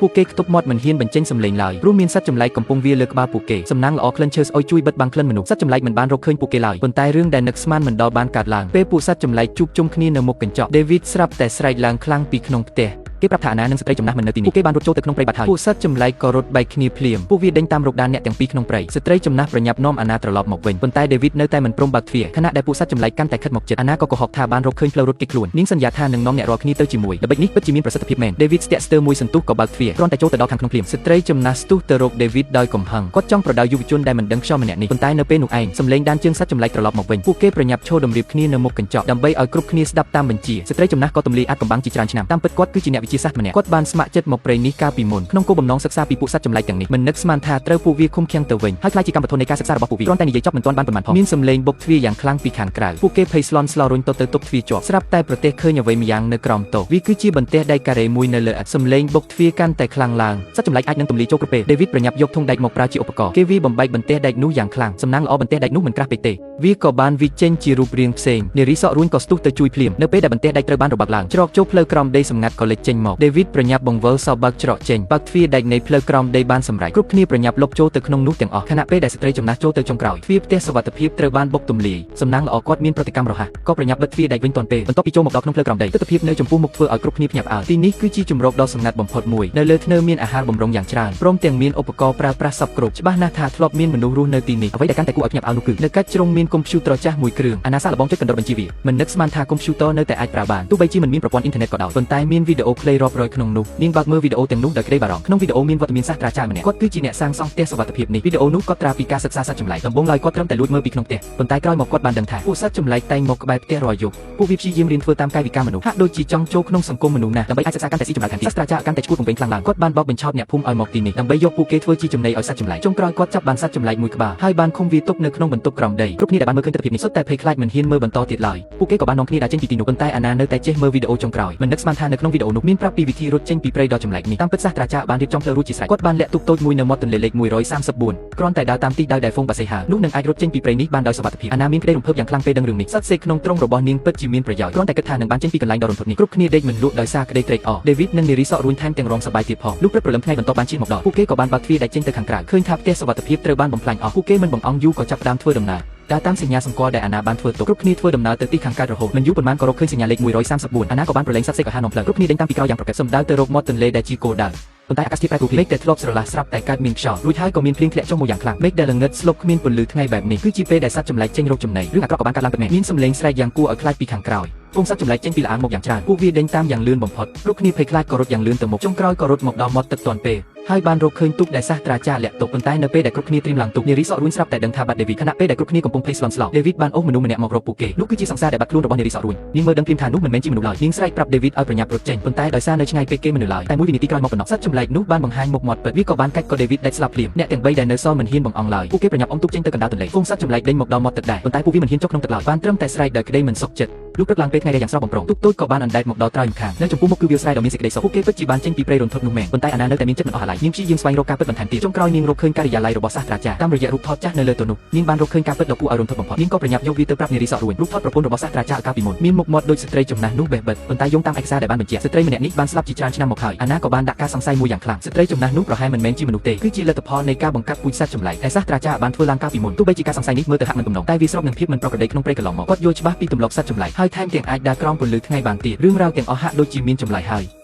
ពួកគេខ្ទប់មាត់មិនហ៊ានបញ្ចេញសំឡេងឡើយព្រោះមានសត្វចម្លែកកំពុងវាលើក្បាលពួកគេសំណាងល្អក្លិនឈើស្អុយជួយបិទបាំងក្លិនមនុស្សសត្វចម្លែកមិនបានរកឃើញពួកគេឡើយប៉ុន្តែរឿងដែលនឹកស្មានមិនដល់បានកើតឡើងពេលពួកសត្វចម្លែកជួបជុំគ្នានៅមុខកញ្ចក់ David ស្រាប់តែស្រែកឡើងខ្លាំងពីក្នុងផ្ទះគេប្រាប់ថាអាណានិងស្ត្រីចំណាស់មិននៅទីនេះពួកគេបានរត់ចូលទៅក្នុងព្រៃបាត់ហើយពួកសត្វចម្លែកក៏រត់បែកគ្នាភ្លាមពួកវាដេញតាមរកដានអ្នកទាំងពីរក្នុងព្រៃស្ត្រីចំណាស់ប្រញាប់នាំអាណាត្រឡប់មកវិញប៉ុន្តែ David នៅតែមិនព្រមបើកទ្វារខណៈដែលពួកសត្វចម្លែកកាន់តែខិតមកជិតអាណាក៏កុហកថាបានរកឃើញផ្លូវរត់គេចខ្លួននាងសន្យាថានឹងនាំអ្នករាល់គ្នាទៅជាមួយល្បិចនេះពិតជាមានប្រសិទ្ធភាពមែន David ស្ទាក់ស្ទើរមួយសន្ទុះក៏បើកទ្វារគ្រាន់តែចូលទៅដល់ខាងក្នុងភ្លាមស្ត្រីចំណាស់ស្ទុះទៅរក David ដោយកំហឹងគាត់ចង់ប្រដៅយុវជនដែលមិនដឹងខ្យល់ម្នាក់នេះប៉ុន្តែនៅពេលនោះឯងសំឡេងដានជើងសត្វចម្លែកត្រឡប់មកវិញពួកគេប្រញាប់ឈរតម្រៀបគ្នានៅមុខកញ្ចក់ដើម្បីឲ្យគ្រប់គ្នាស្ដាប់តាមបញ្ជាស្ត្រីចំណាស់ក៏ទម្លាយអាចកំបាំងជាច្រើនឆ្នាំតាមពិតគាត់គឺជាអ្នកវិទ្យាសាស្ត្រម្នាក់គាត់បានស្ម័គ្រចិត្តមកព្រៃនេះកាលពីមុនក្នុងគោលបំណងសិក្សាពីពួកសត្វចម្លែកទាំងនេះមិននឹកស្មានថាត្រូវពួកវាឃុំឃាំងទៅវិញហើយខ្លាចជាកម្មវិធីនៃការសិក្សារបស់ពួកវាគ្រាន់តែនិយាយចប់មិនទាន់បានប៉ុន្មានផងមានសំឡេងបុកទ្វារយ៉ាងខ្លាំងពីខាងក្រៅពួកគេភ័យស្លន់ស្លោរុញទៅទប់ទ្វារជាប់ស្រាប់តែប្រទេសឃើញអ្វីម្យ៉ាងនៅក្រោមតុវាគឺជាបន្ទះដែកការ៉េមួយនៅលើឥដ្ឋសំឡេងបុកទ្វារកាន់តែខ្លាំងឡើងសត្វចម្លែកអាចនឹងទម្លាយចូលគ្រប់ពេល David ប្រញាប់យកធុងដែកមកប្រើជាឧបករណ៍គេវាបំបែកបន្ទះដែកនោះយ៉ាងខ្លាំងសំណាងល្អបន្ទះដែកនោះមិនក្រាស់ពេកទេវាក៏បានវិចេញជារូបរាងផ្សេងនារីសក់រួញក៏ស្ទុះទៅជួយភ្លាមនៅពេលដែលបន្ទះដែកត្រូវបានរបាក់ឡើងច្រកចូលផ្លូវក្រោមដីសម្ងាត់ក៏លេចចេញមក David ប្រញាប់បង្វិលសោបើកច្រកចេញបើកទ្វារដែកនៃផ្លូវក្រោមដីបានសម្រេចគ្រប់គ្នាប្រញាប់លុបចូលទៅក្នុងនោះទាំងអស់ខណៈពេលដែលស្ត្រីចំណាស់ចូលទៅចុងក្រោយទ្វារផ្ទះសុវត្ថិភាពត្រូវបានបុកទម្លាយសំណាងល្អគាត់មានប្រតិកម្មរហ័សក៏ប្រញាប់បិទទ្វារដែកវិញទាន់ពេលបន្ទាប់ពីចូលមកដល់ក្នុងផ្លូវក្រោមដីទស្សនវិជ្ជានៅចំពោះមុខធ្វើឲ្យគ្រប់គ្នាភ្ញាក់ផ្អើលទីនេះគឺជាជម្រកដ៏សម្ងាត់បំផុតមួយនៅលើធ្នើមានអាហារបម្រុងយ៉ាងច្រើនព្រមទាំងមានឧបករណ៍ប្រើប្រាស់សពគ្រប់ច្បាស់ណាស់ថាធ្លាប់មានមនុស្សរស់នៅទីនេះអ្វីដែលកាន់តែគួរឲ្យភ្ញាក់ផ្អើលនោះគឺនៅកាច់ជ្រុងមានកុំព្យូទ័រចាស់មួយគ្រឿងអាណាសាកល្បងចុចកណ្ដុតបញ្ជីវាមិននឹកស្មានថាកុំព្យូទ័រនៅតែអាចប្រើបានទោះបីជាមិនមានប្រព័ន្ធអ៊ីនធឺណិតក៏ដោយប៉ុន្តែមានវីដេអូខ្លីរាប់រយក្នុងនោះនាងបើកមើលវីដេអូទាំងនោះដោយក្តីបារម្ភក្នុងវីដេអូមានវត្តមានសាស្ត្រាចារ្យម្នាក់គាត់គឺជាអ្នកសាងសង់ផ្ទះសុវត្ថិភាពនេះវីដេអូនោះគាត់ត្រាពីការសិក្សាសត្វចម្លែកដំបូងឡើយគាត់ត្រឹមតែលួចមើលពីក្នុងផ្ទះប៉ុន្តែក្រោយមកគាត់បានដឹងថាពួកសត្វចម្លែកតែងមកក្បែរផ្ទះរាល់យប់ពួកវាព្យាយាមរៀនធ្វើតាមកាយវិការមនុស្សហាក់ដូចជាចង់ចូលក្នុងសង្គមមនុស្សណាស់ដើម្បីអាចសិក្សាកាន់តែស៊ីជម្រៅកាន់តែសាស្ត្រាចារ្យកាន់តែឈ្មោះពំពេញខ្លាំងឡើងគាត់បានបោកបញ្ឆោតអ្នកភូមិឲ្យមកទីនេះដើម្បីយកពួកគេធ្វើជាចំណីឲ្យសត្វចម្លែកចុងក្រោយគាត់ចាប់បានសត្វចម្លែកមួយក្បាលហើយបានឃុំវាទុកនៅក្នុងបន្ទប់ក្រោមដីគ្រប់គ្នាដែលបានមើលឃើញទស្សនវិជ្ជានេះសុទ្ធតែភ័យខ្លាចមិនហ៊ានមើលបន្តទៀតឡើយពួកគេក៏បាននាំគ្នាដើរចេញពីទីនោះប៉ុន្តែអាណានៅតែចេះមើលវីដេអូចុងក្រោយមិននឹកស្មានថានៅក្នុងវីដេអូនោះមានប្រាប់ពីវិធីរត់ចេញពីព្រៃដ៏ចម្លែកនេះតាមពិតសាស្ត្រាចារ្យបានរៀបចំផ្លូវរួចជាស្រេចគាត់បានលាក់ទូកតូចមួយនៅមាត់ទន្លេលេខ134គ្រាន់តែដើរតាមទីដៅដែលហ្វូងបាសេហានោះនឹងអាចរត់ចេញពីព្រៃនេះបានដោយសុវត្ថិភាពអាណាមានក្តីរំភើបយ៉ាងខ្លាំងពេលដឹងរឿងនេះសត្វសេកក្នុងទ្រុងរបស់នាងពិតជាមានប្រយោជន៍គ្រាន់តែគិតថានឹងបានចេញពីកន្លែងដ៏រន្ធត់នេះគ្រប់គ្នាដេកមិនលក់ដោយសារក្តីត្រេកអរ David និងនារីសក់រួញថែមទាំងរងសប្បាយទៀតផងលុះព្រឹកព្រលឹមថ្ងៃបន្ទាប់បានជិះមកដល់ពួកគេក៏បានបើកទ្វារដែកចេញទៅខាងក្រៅឃើញថាផ្ទះសុវត្ថិភាពត្រូវបានបំផ្លាញអស់ពួកគេមិនបង្អង់យូរក៏ចាប់ផ្ដើមធ្វើដំណើរដើរតាមសញ្ញាសម្គាល់ដែលអាណាបានធ្វើទុកគ្រប់គ្នាធ្វើដំណើរទៅទីខាងកើតរហូតមិនយូរប៉ុន្មានក៏រកឃើញសញ្ញាលេខ134អាណាក៏បានប្រឡែងសត្វសេកឲ្យហានំផ្លូវគ្រប់គ្នាដេញតាមពីក្រោយយ៉ាងប្រកបសំដៅទៅរកមាត់ទន្លេដែលជាគោលដៅប៉ុន្តែអាកាសធាតុប្រែប្រួលមេឃដែលធ្លាប់ស្រឡះស្រាប់តែកើតមានខ្យល់រួចហើយក៏មានភ្លៀងធ្លាក់ចុះមកយ៉ាងខ្លាំងមេឃដែលល្ងឹតស្លុបគ្មានពន្លឺថ្ងៃបែបនេះគឺជាពេលដែលសត្វចម្លែកចេញរកចំណីរឿងអាក្រក់ក៏បានកើតឡើងពិតមែនមានសំឡេងស្រែកយ៉ាងគួរឲ្យខ្លាចពីខាងក្រោយពងសត្វចម្លែកចេញពីល្អាងមកយ៉ាងច្រើនពួកវាដេញតាមយ៉ាងលឿនបំផុតគ្រប់គ្នាភ័យខ្លាចក៏រត់យ៉ាងលឿនទៅមុខចុងក្រោយក៏រត់មកដល់មាត់ទឹកទាន់ពេលហើយបានរកឃើញទូកដែលសាស្ត្រាចារ្យលាក់ទុកប៉ុន្តែនៅពេលដែលគ្រប់គ្នាត្រៀមឡើងទូកនារីសក់រួញស្រាប់តែដឹងថាបាត់ David ខណៈពេលដែលគ្រប់គ្នាកំពុងភ័យស្លន់ស្លោ David បានអូសមនុស្សម្នាក់មករកពួកគេនោះគឺជាសង្សារដែលបាត់ខ្លួនរបស់នារីសក់រួញនាងមើលដឹងព្រាមថានោះមិនមែនជាមនុស្សឡើយនាងស្រែកប្រាប់ David ឲ្យប្រញាប់រត់ចេញប៉ុន្តែដោយសារនៅឆ្ងាយពេកគេមិននៅឡើយតែមួយវិនាទីក្រោយមកប៉ុណ្ណោះសត្វចម្លែកនោះបានបង្ហាញមុខមាត់ពិតវាក៏បានកាច់ក៏ David ដាច់ស្លាប់ភ្លាមអ្នកទាំង3ដែលនៅសល់មិនហ៊ានបង្អង់ឡើយពួកគេប្រញាប់អុំទូកចេញទៅកណ្ដាលទន្លេហ្វូងសត្វចម្លែកដេញមកដល់មាត់ទឹកដែរប៉ុន្តែពួកវាមិនហ៊ានចុះក្នុងទឹកឡើយបានត្រឹមតែស្រែកដោយក្តីមិនសុខចិត្តលុះព្រឹកឡើងពេលថ្ងៃដែលយ៉ាងស្រស់បំព្រងទូកតូចក៏បានអណ្ដែតមកដល់ត្រើយម្ខាងនៅចំពោះមុខគឺវាលស្រែដ៏មានសេចក្តីសុខពួកគេពិតជាបានចេញពីព្រៃរន្ធត់នោះមែនប៉ុន្តែអាណានៅតែមានចិត្តមិនអស់អាឡ័យនាងព្យាយាមស្វែងរកការពិតបន្ថែមទៀតចុងក្រោយនាងរកឃើញការិយាល័យរបស់សាស្ត្រាចារ្យតាមរយៈរូបថតចាស់នៅលើទូនោះនាងបានរកឃើញការពិតដ៏គួរឲ្យរន្ធត់បំផុតនាងក៏ប្រញាប់យកវាទៅប្រាប់នារីសក់រួញរូបថតប្រពន្ធរបស់សាស្ត្រាចារ្យកាលពីមុនមានមុខមាត់ដូចស្ត្រីចំណាស់នោះបេះបិទប៉ុន្តែយោងតាមឯកសារដែលបានបញ្ជាក់ស្ត្រីម្នាក់នេះបានស្លាប់ជាច្រើនឆ្នាំមកហើយអាណាក៏បានដាក់ការសង្ស័យមួយយ៉ាងខ្លាំងស្ត្រីចំណាស់នោះប្រហែលមិនមែនជាមនុស្សទេគឺជាលទ្ធផលនៃការបង្កាត់ពូជសត្វចម្លែកដែលសាស្ត្រាចារ្យបានធ្វើឡើងកាលពីមុនទោះបីជាការសង្ស័យនេះមើលទៅហាក់មិនទំនងតែវាស្របនឹងភាពមិនប្រក្រតីក្នុងព្រៃកន្លងមកគាត់យល់ច្បាស់ពីទម្លាប់សត្វចម្លែកហើយថែមទាំងអាចដើរក្រោមពន្លឺថ្ងៃបានទៀតរឿងរ៉ាវទាំងអស់ហាក់ដូចជាមានចម្លើយហើយ